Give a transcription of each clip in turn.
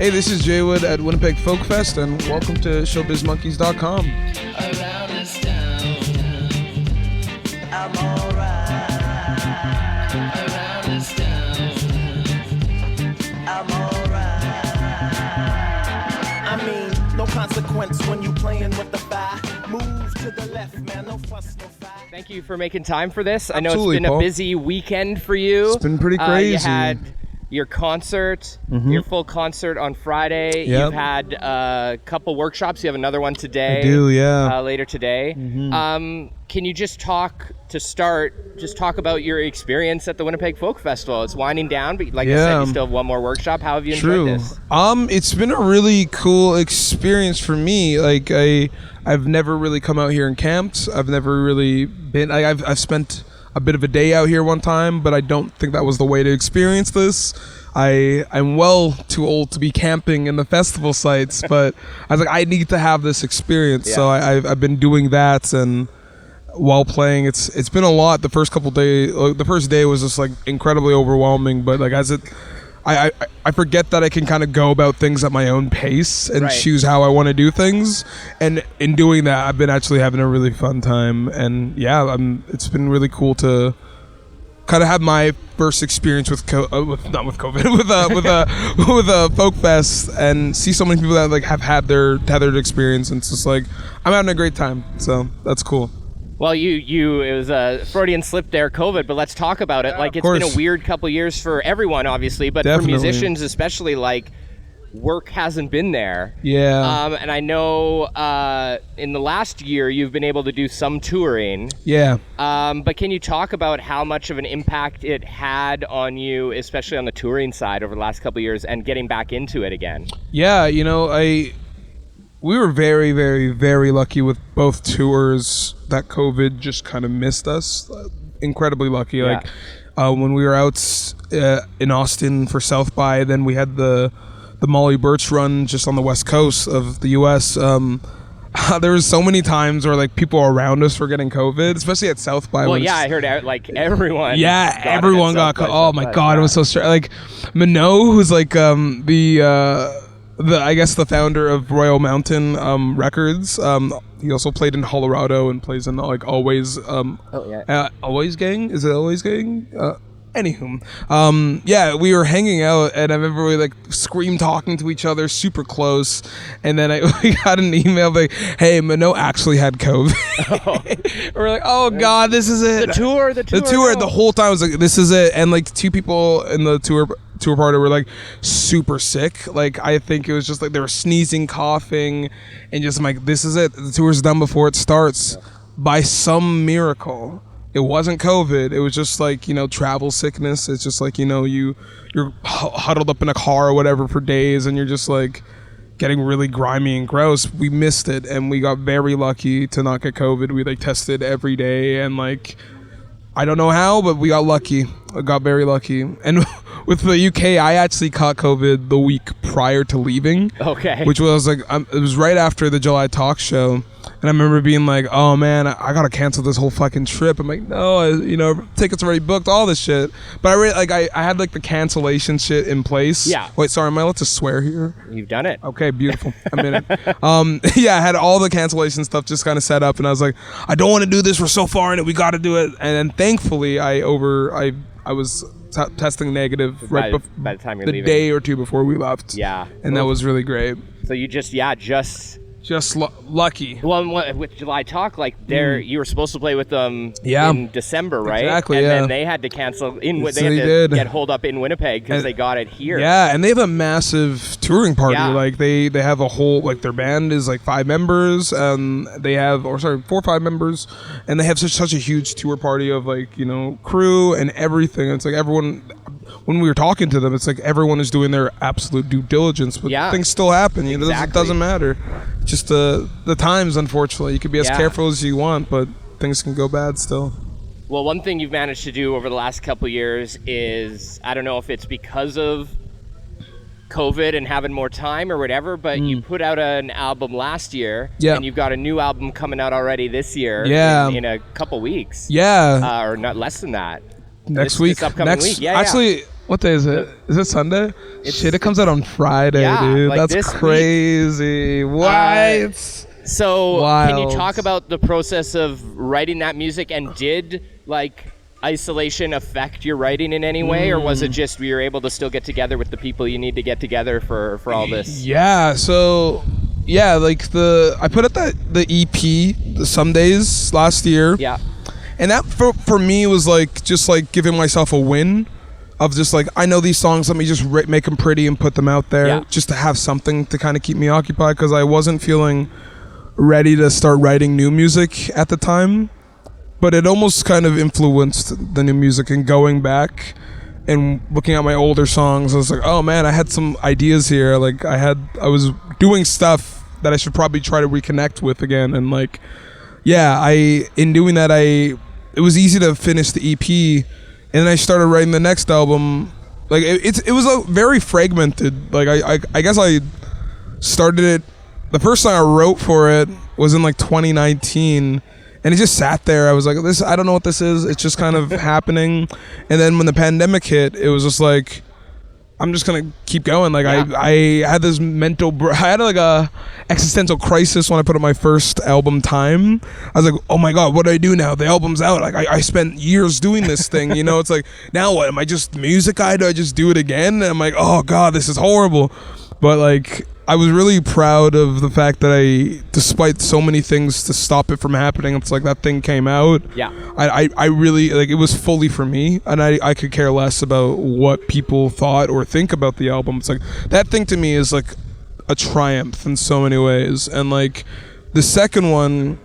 Hey, this is JayWood at Winnipeg Folk Fest, and welcome to ShowbizMonkeys.com. Around this town, I'm alright. Around this town, I'm alright. I mean, no consequence when you playing with the fire. Move to the left, man, no fuss, no fight. Thank you for making time for this. Absolutely, I know it's been Paul. a busy weekend for you. It's been pretty crazy. You had your concert, your full concert on Friday. Yep. You've had a couple workshops. You have another one today. I do, yeah. Later today. Can you just talk about your experience at the Winnipeg Folk Festival? It's winding down, but like I said, you still have one more workshop. How have you enjoyed this? It's been a really cool experience for me. Like I've never really come out here and camped. I've never really been. I've spent a bit of a day out here one time, but I don't think that was the way to experience this. I'm well too old to be camping in the festival sites, but I was like, I need to have this experience. Yeah. So I've been doing that, and while playing, it's been a lot. The first couple days, the first day was just like incredibly overwhelming, but like I forget that I can kind of go about things at my own pace and choose how I want to do things. And in doing that, I've been actually having a really fun time. And yeah, it's been really cool to kind of have my first experience with Folk Fest and see so many people that like have had their tethered experience. And it's just like, I'm having a great time. So that's cool. Well, it was a Freudian slip there, COVID, but let's talk about it. Like, it's been a weird couple years for everyone, obviously, but for musicians especially, like, work hasn't been there. Yeah. And I know in the last year you've been able to do some touring. Yeah. But can you talk about how much of an impact it had on you, especially on the touring side over the last couple of years and getting back into it again? Yeah, we were very, very, very lucky with both tours that COVID just kind of missed us. Incredibly lucky. Yeah. Like when we were out in Austin for South by, then we had the Molly Birch run just on the west coast of the U.S. There was so many times where like people around us were getting COVID, especially at South by. Well, yeah, I heard like everyone. Yeah, everyone got COVID. Oh my God, it was so strange. Like Minot, who's like I guess the founder of Royal Mountain Records. He also played in Colorado and plays in like Always. Always Gang? Is it Always Gang? Anywho, yeah, we were hanging out, and I remember we like scream talking to each other, super close, and then we got an email like, "Hey, Minot actually had COVID." We're like, "Oh God, this is it." The tour. The whole time was like, "This is it," and like two people in the tour party were like super sick. Like I think it was just like they were sneezing, coughing, and just like, "This is it. The tour's done before it starts." By some miracle. It wasn't COVID. It was just like, travel sickness. It's just like, you're huddled up in a car or whatever for days, and you're just like getting really grimy and gross. We missed it, and we got very lucky to not get COVID. We like tested every day, and like, I don't know how, but we got lucky. I got very lucky. And with the UK, I actually caught COVID the week prior to leaving. Okay. Which was like, it was right after the July talk show. And I remember being like, oh man, I gotta cancel this whole fucking trip. I'm like, no, tickets already booked, all this shit. But I had like the cancellation shit in place. Yeah. Wait, sorry, am I allowed to swear here? You've done it. Okay, beautiful. I'm in it. Yeah, I had all the cancellation stuff just kind of set up, and I was like, I don't want to do this. We're so far in it. We got to do it. And then thankfully, I was testing negative by the time you're leaving. The day or two before we left. Yeah. And that was really great. So you just lucky. Well, with July Talk, like you were supposed to play with them Yeah. in December, right? Exactly. And yeah. then they had to cancel they had they to did. get holed up in Winnipeg because they got it here. Yeah, and they have a massive touring party. Yeah. Like they have a whole, like, their band is like 5 members, and they have 4 or 5 members, and they have such a huge tour party of like crew and everything. It's like everyone. When we were talking to them, it's like everyone is doing their absolute due diligence, but things still happen. It doesn't matter. Just the times, unfortunately. You can be as careful as you want, but things can go bad still. Well, one thing you've managed to do over the last couple of years is, I don't know if it's because of COVID and having more time or whatever, but you put out an album last year, and you've got a new album coming out already this year in a couple weeks. Yeah. Or not less than that. Next week. This upcoming week. Yeah, actually, What day is it? Is it Sunday? Shit, it comes out on Friday, dude. like That's this crazy. What? So Wild. can you talk about the process of writing that music, and did like isolation affect your writing in any way, or was it just you were able to still get together with the people you need to get together for all this? Yeah, so yeah, like I put out the EP, the Some Days, last year. Yeah. And that for me was like just like giving myself a win of just like, I know these songs, let me just make them pretty and put them out there just to have something to kind of keep me occupied, because I wasn't feeling ready to start writing new music at the time. But it almost kind of influenced the new music, and going back and looking at my older songs, I was like, oh man, I had some ideas here. Like I was doing stuff that I should probably try to reconnect with again. And like, yeah, in doing that, it was easy to finish the EP, and then I started writing the next album. Like it was a very fragmented. Like I guess I started it. The first song I wrote for it was in like 2019. And it just sat there. I was like, I don't know what this is. It's just kind of happening. And then when the pandemic hit, it was just like, I'm just going to keep going. Like I had this I had like a existential crisis when I put out my first album, Time. I was like, oh my God, what do I do now? The album's out. Like I spent years doing this thing, you know? It's like, now what? Am I just the music guy? Do I just do it again? And I'm like, oh God, this is horrible. But like, I was really proud of the fact that despite so many things to stop it from happening, it's like that thing came out. Yeah. I really, like, it was fully for me, and I could care less about what people thought or think about the album. It's like, that thing to me is like a triumph in so many ways. And like, the second one,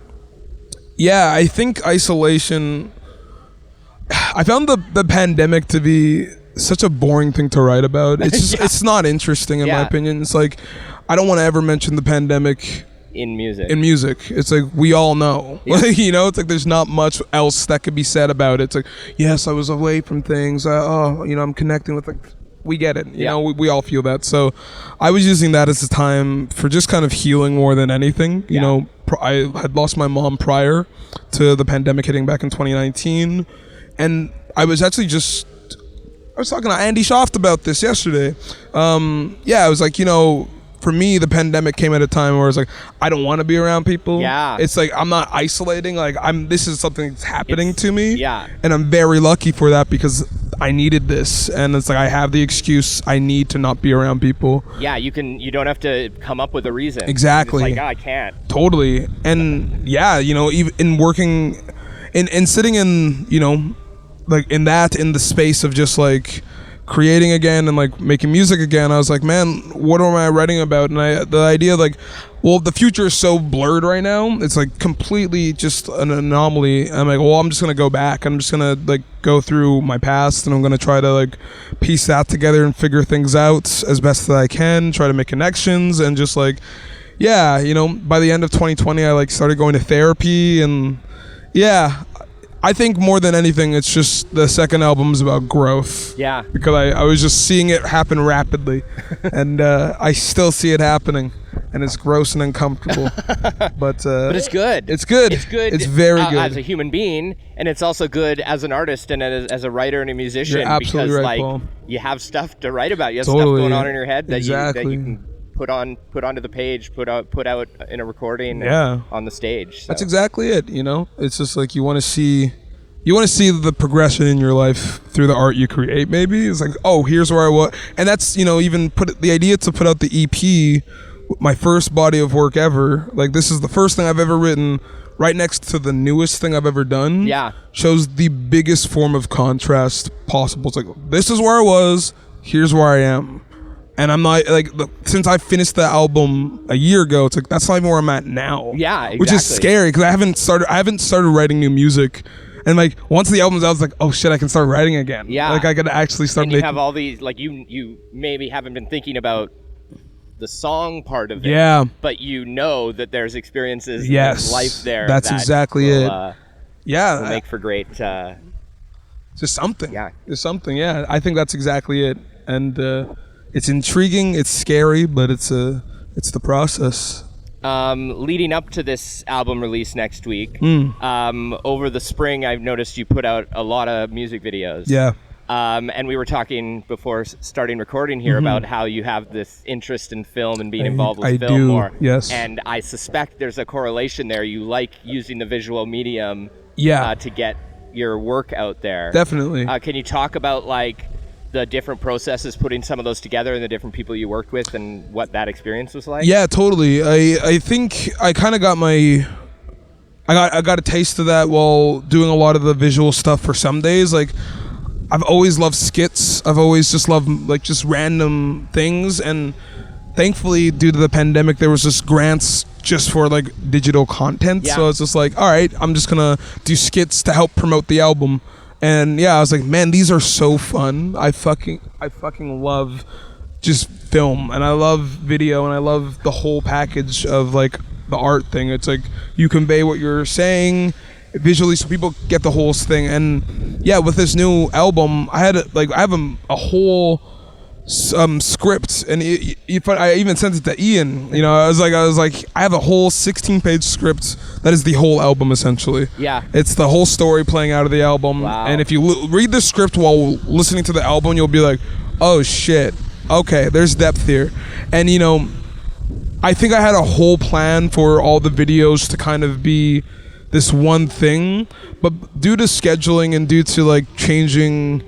yeah, I think isolation, I found the pandemic to be such a boring thing to write about. It's just, it's not interesting in my opinion. It's like, I don't want to ever mention the pandemic in music. It's like, we all know. Like, you know, it's like there's not much else that could be said about it. It's like, yes, I was away from things. You know, I'm connecting with, like, we get it. You know, we all feel that. So I was using that as a time for just kind of healing more than anything. You know, I had lost my mom prior to the pandemic hitting back in 2019. And I was actually I was talking to Andy Schaft about this yesterday. I was like, you know, for me, the pandemic came at a time where it's like, I don't want to be around people. Yeah. It's like, I'm not isolating. Like, this is something that's happening to me. Yeah. And I'm very lucky for that, because I needed this. And it's like, I have the excuse, I need to not be around people. Yeah, you don't have to come up with a reason. Exactly. It's like, I can't. Totally. And yeah, you know, even in working, in sitting in, you know, like in the space of just like creating again and like making music again, I was like, man, what am I writing about? And the idea, like, well, the future is so blurred right now, it's like completely just an anomaly. I'm like, well, I'm just gonna go back, I'm just gonna like go through my past, and I'm gonna try to like piece that together and figure things out as best that I can, try to make connections, and just like, yeah, you know, by the end of 2020 I like started going to therapy. And yeah, I think more than anything, it's just the second album's about growth. Yeah. Because I was just seeing it happen rapidly. And I still see it happening. And it's gross and uncomfortable. But it's good. It's good. It's good. It's very good. As a human being, and it's also good as an artist and as a writer and a musician. You're absolutely because, right, like, Paul. you have stuff to write about. You have Totally. stuff going on in your head that Exactly. you can put onto the page, put out in a recording on the stage. So. That's exactly it, you know? It's just like you want to see the progression in your life through the art you create, maybe. It's like, oh, here's where I was. And that's, you know, even the idea to put out the EP, my first body of work ever, like this is the first thing I've ever written right next to the newest thing I've ever done. Yeah. Shows the biggest form of contrast possible. It's like, this is where I was, here's where I am. And I'm not, like, since I finished the album a year ago, it's like, that's not even where I'm at now. Yeah, exactly. Which is scary, because I haven't started writing new music. And like, once the album's out, it's like, oh shit, I can start writing again. Yeah. Like, I could actually start making. And you have all these, like, you maybe haven't been thinking about the song part of it. Yeah. But you know that there's experiences in life there. That's exactly it. Will make for great. Just something. Yeah. Just something, yeah. I think that's exactly it. And it's intriguing, it's scary, but it's the process. Leading up to this album release next week, over the spring, I've noticed you put out a lot of music videos. Yeah. And we were talking before starting recording here about how you have this interest in film and being involved with film more. Yes. And I suspect there's a correlation there. You like using the visual medium to get your work out there. Definitely. Can you talk about like the different processes, putting some of those together, and the different people you worked with, and what that experience was like? Yeah, totally. I think I kind of got I got a taste of that while doing a lot of the visual stuff for some days. Like, I've always loved skits. I've always just loved like just random things, and thankfully due to the pandemic there was just grants just for like digital content. So it's just like, all right, I'm just gonna do skits to help promote the album. And I was like, man, these are so fun. I fucking love just film, and I love video, and I love the whole package of like the art thing. It's like you convey what you're saying visually so people get the whole thing. And with this new album I have a whole script, and I even sent it to Ian. I was like I have a whole 16-page script that is the whole album essentially. It's the whole story playing out of the album. And if you read the script while listening to the album, you'll be like, oh shit, okay, there's depth here. And I think I had a whole plan for all the videos to kind of be this one thing, but due to scheduling and due to like changing,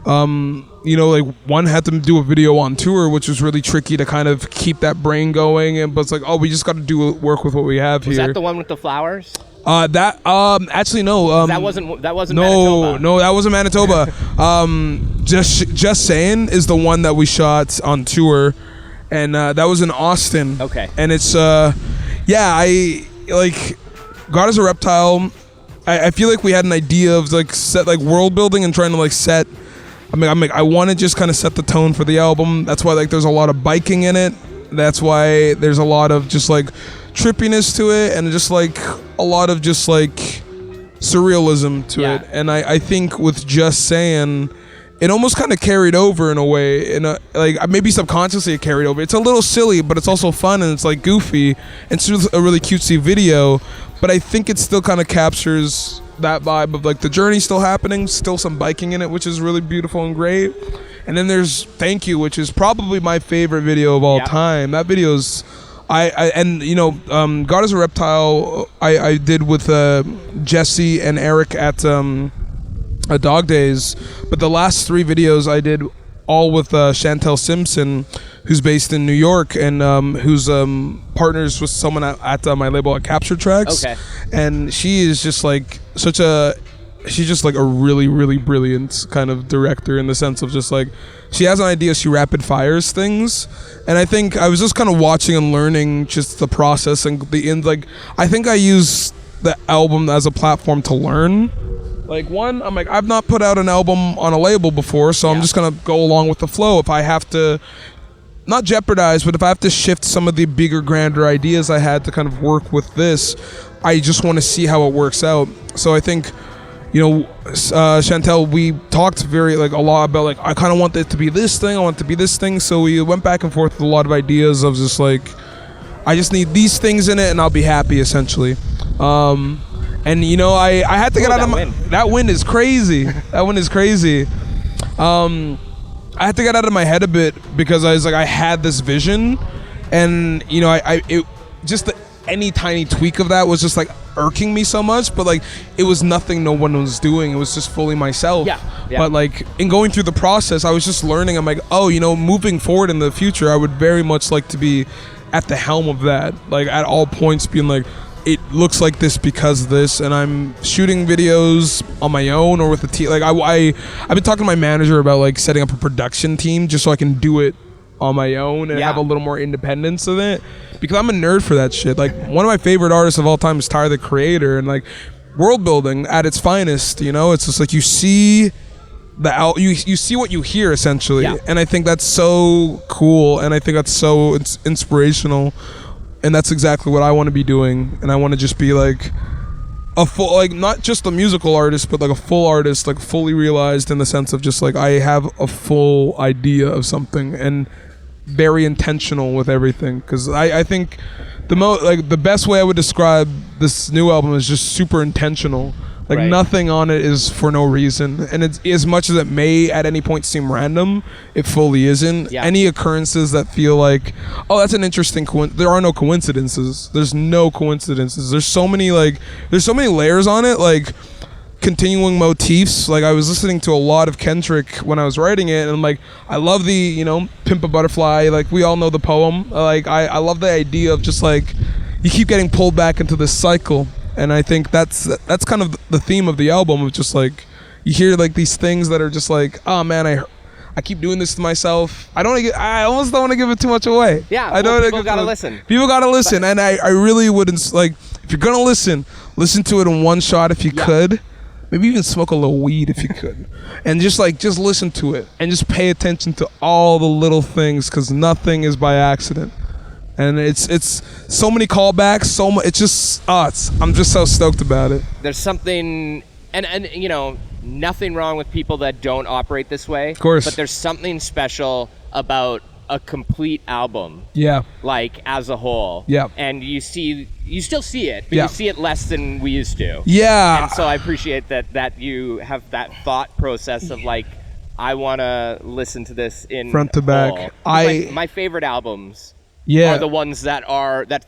like one had to do a video on tour, which was really tricky to kind of keep that brain going. But it's like, oh, we just got to work with what we have here. Was that the one with the flowers? Actually no. That wasn't Manitoba. No, that wasn't Manitoba. Just Saying is the one that we shot on tour. And that was in Austin. Okay. And it's I like God is a Reptile. I feel like we had an idea of like set like world building and trying to like set. I want to just kind of set the tone for the album. That's why like there's a lot of biking in it. That's why there's a lot of just like trippiness to it, and just like a lot of just like surrealism to it. And I think with Just Saying, it almost kind of carried over in a way, like maybe subconsciously it carried over. It's a little silly, but it's also fun, and it's like goofy, and it's a really cutesy video, but I think it still kind of captures that vibe of like the journey still happening, still some biking in it, which is really beautiful and great. And then there's Thank You, which is probably my favorite video of all time. That video's God is a Reptile I did with Jesse and Eric at Dog Days, but the last 3 videos I did all with Chantel Simpson, who's based in New York, and who's partners with someone at my label at Capture Tracks. Okay. And she is just like she's just like a really, really brilliant kind of director, in the sense of just like she has an idea, she rapid fires things, and I think I was just kind of watching and learning just the process and the end. Like I think I use the album as a platform to learn. Like one, I'm like, I've not put out an album on a label before, so I'm just gonna go along with the flow. If I have to, not jeopardize, but if I have to shift some of the bigger, grander ideas I had to kind of work with this, I just want to see how it works out. So I think, Chantel, we talked a lot about like, I kind of want it to be this thing, I want it to be this thing. So we went back and forth with a lot of ideas of just like, I just need these things in it and I'll be happy, essentially. And I had to get out of my... That wind is crazy. That wind is crazy. I had to get out of my head a bit, because I was like, I had this vision, and any tiny tweak of that was just like irking me so much, but like it was nothing no one was doing. It was just fully myself. But like in going through the process, I was just learning. I'm like, moving forward in the future, I would very much like to be at the helm of that, like at all points being like, it looks like this because of this, and I'm shooting videos on my own or with a team. Like I've been talking to my manager about like setting up a production team just so I can do it on my own and have a little more independence of it, because I'm a nerd for that shit. Like one of my favorite artists of all time is Tyler, the Creator, and like world building at its finest. It's just like you see you see what you hear, essentially, and I think that's so cool, and I think that's so inspirational. And that's exactly what I want to be doing. And I want to just be like a full, like not just a musical artist, but like a full artist, like fully realized, in the sense of just like I have a full idea of something and very intentional with everything. Because I think the best way I would describe this new album is just super intentional, Like Right. nothing on it is for no reason, and it's as much as it may at any point seem random, it fully isn't. Yeah. Any occurrences that feel like, oh, that's an interesting there are no coincidences. There's no coincidences. There's so many layers on it, like continuing motifs. Like I was listening to a lot of Kendrick when I was writing it, and like I love the, you know, Pimp a Butterfly, like we all know the poem. Like I love the idea of just like you keep getting pulled back into this cycle. And I think that's kind of the theme of the album, of just like you hear like these things that are just like, oh man, I keep doing this to myself. I almost don't want to give it too much away. Yeah, I don't. people gotta listen. People gotta listen, and I really wouldn't, like, if you're gonna listen to it in one shot if you could. Maybe even smoke a little weed if you could, and just listen to it and just pay attention to all the little things, because nothing is by accident. And it's so many callbacks, so much. It's just I'm just so stoked about it. There's something, and you know, nothing wrong with people that don't operate this way. Of course. But there's something special about a complete album. Yeah. Like as a whole. Yeah. And you still see it, but Yeah. you see it less than we used to. Yeah. And so I appreciate that you have that thought process of like, I want to listen to this in Front to back. whole. 'Cause my favorite albums. Yeah. Are the ones that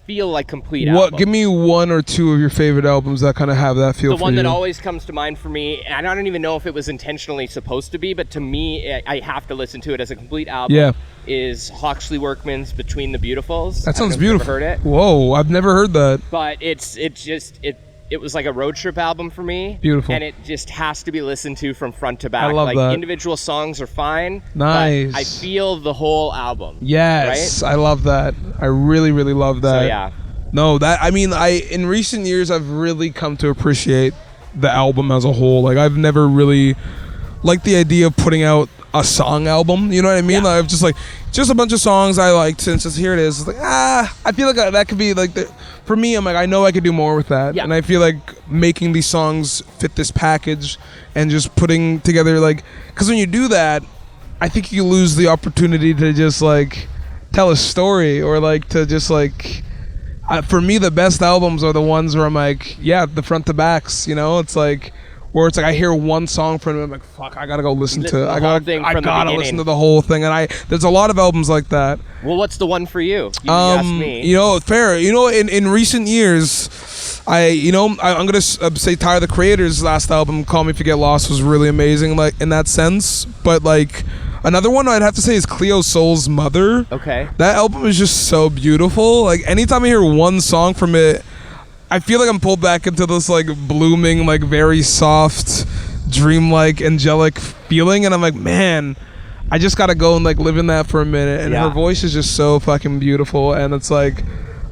feel like complete albums. Give me one or two of your favorite albums that kind of have that feel The for one you. that always comes to mind for me, and I don't even know if it was intentionally supposed to be, but to me, I have to listen to it as a complete album. Yeah. Is Hawksley Workman's Between the Beautifuls. That sounds I don't know if you've beautiful. ever heard it? Whoa, I've never heard that. But it was like a road trip album for me. Beautiful. And it just has to be listened to from front to back. I love like that. Individual songs are fine. Nice. But I feel the whole album. Yes, Right? I love that. I really, really love that. So yeah. No, in recent years I've really come to appreciate the album as a whole. Like I've never really liked the idea of putting out a song album, you know what I mean? Yeah. Like, I've just a bunch of songs I liked, and just here it is. It's like, I feel like that could be like for me, I'm like, I know I could do more with that. Yeah. And I feel like making these songs fit this package and just putting together, like, because when you do that, I think you lose the opportunity to just like tell a story, or like to just like, for me, the best albums are the ones where I'm like, yeah, the front to backs, you know? It's like, where it's like I hear one song from it, I'm like, fuck, I gotta go listen to it. I gotta listen to the whole thing. And there's a lot of albums like that. Well, what's the one for you? You asked me. You know, fair. You know, in recent years, I'm gonna say Tyler the Creator's last album, Call Me If You Get Lost, was really amazing, like in that sense. But like another one I'd have to say is Cleo Soul's Mother. Okay. That album is just so beautiful. Like anytime I hear one song from it, I feel like I'm pulled back into this like blooming, like very soft, dreamlike, angelic feeling, and I'm like, man, I just gotta go and like live in that for a minute. And Yeah. her voice is just so fucking beautiful, and it's like,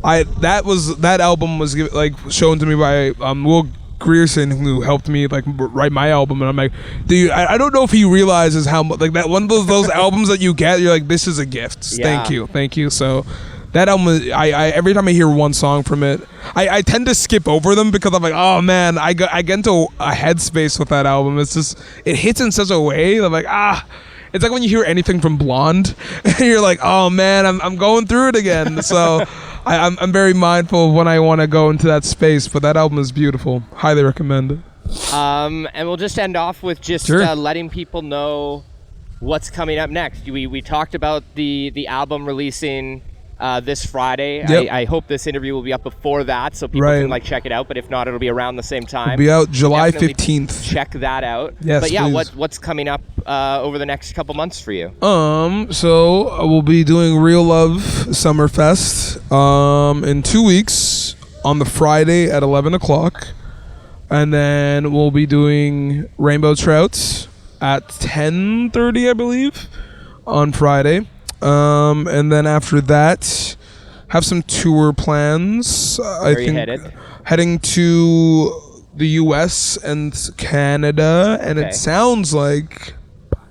that album was like shown to me by Will Grierson, who helped me like write my album, and I'm like, dude, I don't know if he realizes how much like that one of those albums that you get, you're like, this is a gift. Yeah. Thank you. So. That album, I every time I hear one song from it, I tend to skip over them because I'm like, oh man, I get into a headspace with that album. It's just, it hits in such a way. I'm like, it's like when you hear anything from Blonde, and you're like, oh man, I'm going through it again. So I'm very mindful of when I want to go into that space. But that album is beautiful. Highly recommend it. And we'll just end off with just Sure. letting people know what's coming up next. We talked about the album releasing this Friday. Yep. I hope this interview will be up before that, so people Right. can like check it out. But if not, it'll be around the same time. It'll be out July Definitely 15th. Check that out. Yes, but yeah, please. what's coming up over the next couple months for you? So we'll be doing Real Love Summerfest in 2 weeks on the Friday at 11 o'clock. And then we'll be doing Rainbow Trouts at 10:30, I believe, on Friday. And then after that, have some tour plans. Where are you headed? Heading to the U.S. and Canada, and Okay. it sounds like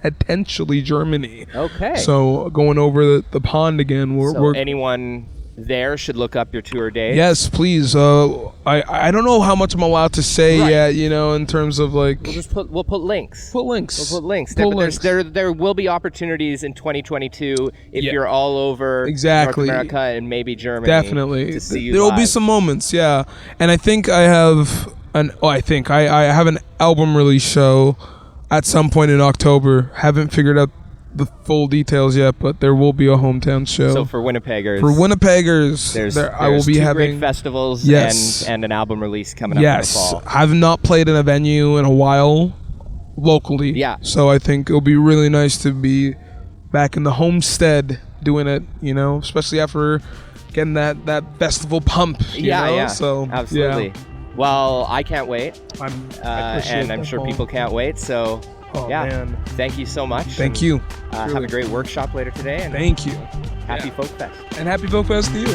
potentially Germany. Okay. So going over the pond again. So anyone there should look up your tour dates. Yes, please. I don't know how much I'm allowed to say Right. yet, you know, in terms of like. We'll put links. Put links. We'll put links. Put But links. there will be opportunities in 2022 if Yeah. you're all over Exactly. North America and maybe Germany. Definitely. To see you There will be live. some moments, yeah. And I think I have I think I have an album release show at some point in October. Haven't figured out the full details yet, but there will be a hometown show. So for Winnipeggers, I will be two having great festivals and an album release coming up in the fall. I've not played in a venue in a while locally. Yeah. So I think it'll be really nice to be back in the homestead doing it, you know, especially after getting that festival pump. You know? Yeah. So absolutely. Yeah. Well, I can't wait. I And I'm sure people can't wait. So, man. Thank you so much. Thank you. Have a great workshop later today. And Thank you. Happy Folk Fest. And happy Folk Fest to you.